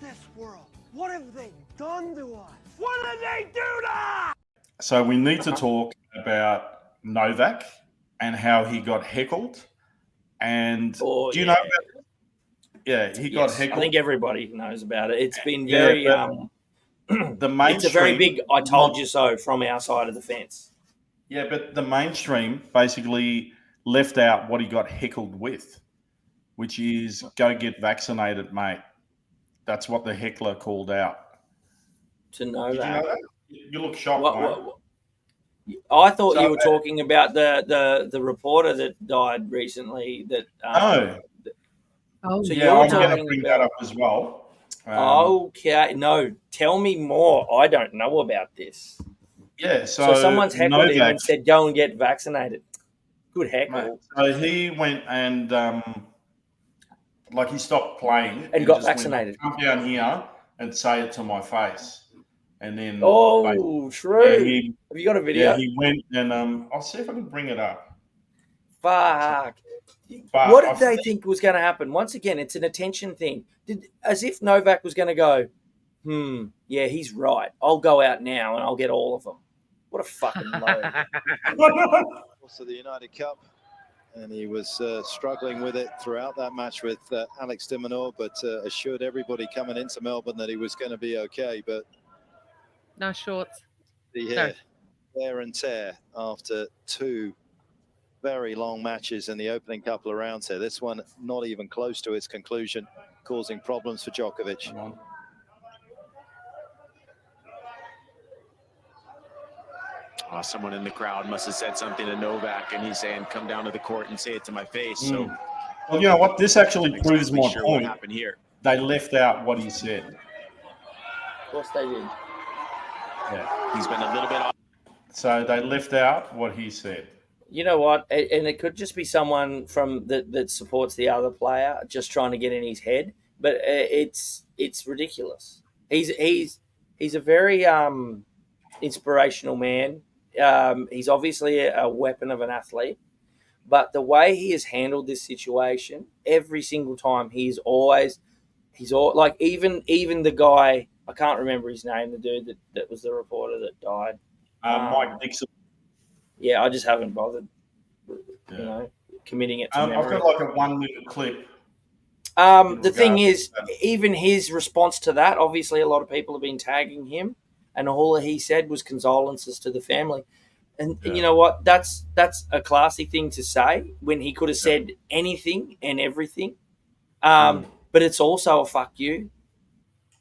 this world? What have they done to us? What did they do to us? So we need to talk about Novax and how he got heckled. And do you know about it? Yeah, he got heckled. I think everybody knows about it. It's been very the mainstream. It's a very big "I told you so" from our side of the fence. Yeah, but the mainstream basically left out what he got heckled with, which is go get vaccinated, mate. That's what the heckler called out. To know Did that. you know that? You look shocked, what? I thought you were talking about the reporter that died recently. That no. So yeah, I'm going to bring that up as well. Okay, no, tell me more. I don't know about this. Yeah, so someone's heckled him and said, "Go and get vaccinated." Good heckle. So he went and he stopped playing and got vaccinated. Come down here and say it to my face. And then true. Yeah, have you got a video? Yeah, he went and I'll see if I can bring it up. Fuck. But what did they think was going to happen? Once again, it's an attention thing. As if Novax was going to go, yeah, he's right. I'll go out now and I'll get all of them. What a fucking load. Also the United Cup, and he was struggling with it throughout that match with Alex de Minaur, but assured everybody coming into Melbourne that he was going to be okay. But no shorts. The wear and tear after two very long matches in the opening couple of rounds here. This one not even close to its conclusion, causing problems for Djokovic. Oh, someone in the crowd must have said something to Novax, and he's saying, "Come down to the court and say it to my face." So, well, you know what? This actually proves my sure point. What happened here? They left out what he said. Of course they did. Yeah, he's been a little bit off. So they left out what he said. You know what? And it could just be someone from that supports the other player, just trying to get in his head. But it's ridiculous. He's a very inspirational man. He's obviously a weapon of an athlete, but the way he has handled this situation every single time, he's all like even the guy, I can't remember his name, the dude that was the reporter that died. Mike Dixon. Yeah, I just haven't bothered, committing it to memory. I've got like a 1-minute clip. The thing is, even his response to that, obviously a lot of people have been tagging him, and all he said was condolences to the family. And you know what? That's a classy thing to say when he could have said anything and everything. But it's also a fuck you.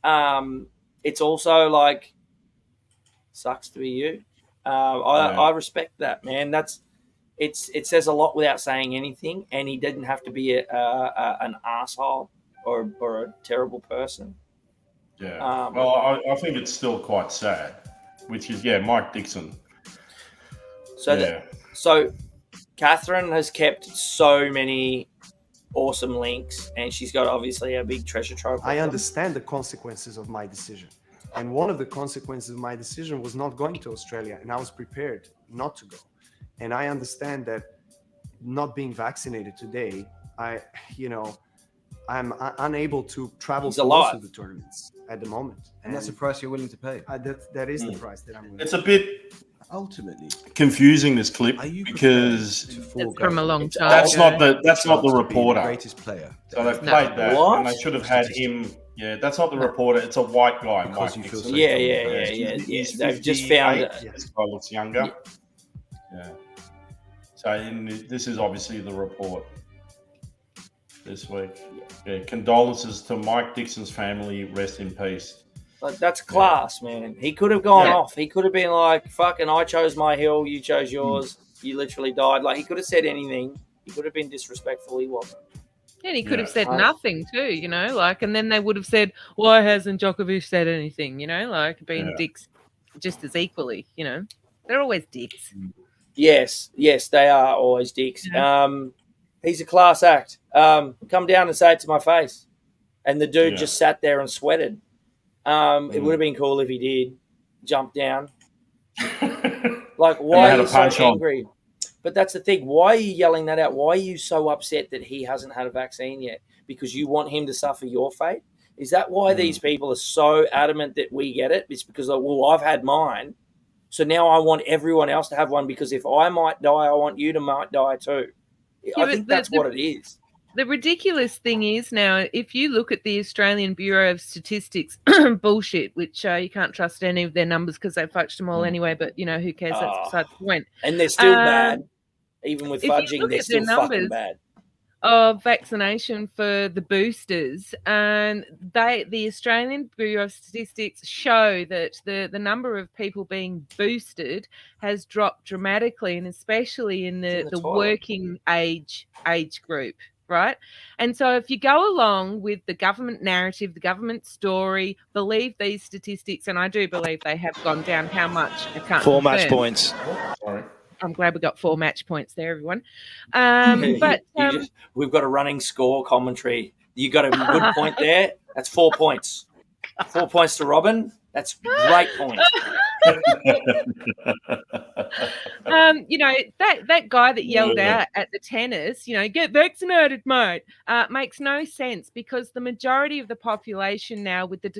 It's also like, sucks to be you. I respect that, man. It says a lot without saying anything, and he didn't have to be an asshole or a terrible person. Yeah. Well, I think it's still quite sad, which is Mike Dixon. So Catherine has kept so many awesome links, and she's got obviously a big treasure trove. I understand the consequences of my decision. And one of the consequences of my decision was not going to Australia, and I was prepared not to go. And I understand that not being vaccinated today, I'm unable to travel to most of the tournaments at the moment. And that's the price you're willing to pay. That is the price that I'm willing It's to a bit ultimately confusing, this clip, because it's from a long time. That's not the reporter. The greatest player. So they've played that, and they should have had him. Yeah, that's not the reporter. It's a white guy, Mike Dixon. Yeah. They've just found it. This guy looks younger. Yeah. So this is obviously the report this week. Yeah, condolences to Mike Dixon's family. Rest in peace. Like, that's class, man. He could have gone off. He could have been like, "Fucking, I chose my hill. You chose yours. You literally died." Like, he could have said anything. He could have been disrespectful. He wasn't. And he could have said nothing too, and then they would have said, "Why hasn't Djokovic said anything?" Being dicks just as equally, They're always dicks. Yes, they are always dicks. Yeah. He's a class act. Come down and say it to my face. And the dude just sat there and sweated. It would have been cool if he did jump down. Like, why are you so angry? But that's the thing. Why are you yelling that out? Why are you so upset that he hasn't had a vaccine yet? Because you want him to suffer your fate? Is that why these people are so adamant that we get it? It's because, well, I've had mine, so now I want everyone else to have one because if I might die, I want you to might die too. I think that's what it is. The ridiculous thing is now, if you look at the Australian Bureau of Statistics bullshit, which you can't trust any of their numbers because they fudged them all anyway, but, you know, who cares? That's beside the point. And they're still bad. Even with fudging, they're still fucking bad. Of vaccination for the boosters, and the Australian Bureau of Statistics show that the number of people being boosted has dropped dramatically, and especially in the working age group, right? And so if you go along with the government narrative, the government story, believe these statistics, and I do believe they have gone down. How much? I can't 4 confirm. match points. Sorry. I'm glad we got 4 match points there, everyone. But we've got a running score commentary. You got a good point there. That's 4 points. 4 points to Robin. That's great point. You know, that guy that yelled out at the tennis, you know, get vaccinated, mate, makes no sense because the majority of the population now, with the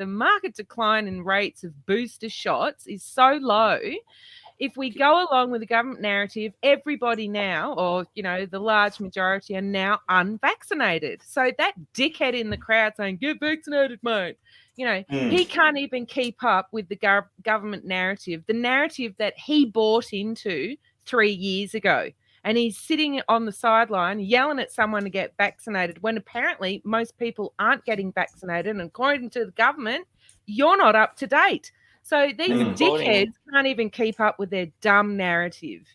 market decline in rates of booster shots is so low. If we go along with the government narrative, everybody now, or, you know, the large majority are now unvaccinated. So that dickhead in the crowd saying, get vaccinated, mate, you know, he can't even keep up with the government narrative, the narrative that he bought into 3 years ago. And he's sitting on the sideline yelling at someone to get vaccinated when apparently most people aren't getting vaccinated. And according to the government, you're not up to date. So these dickheads can't even keep up with their dumb narrative.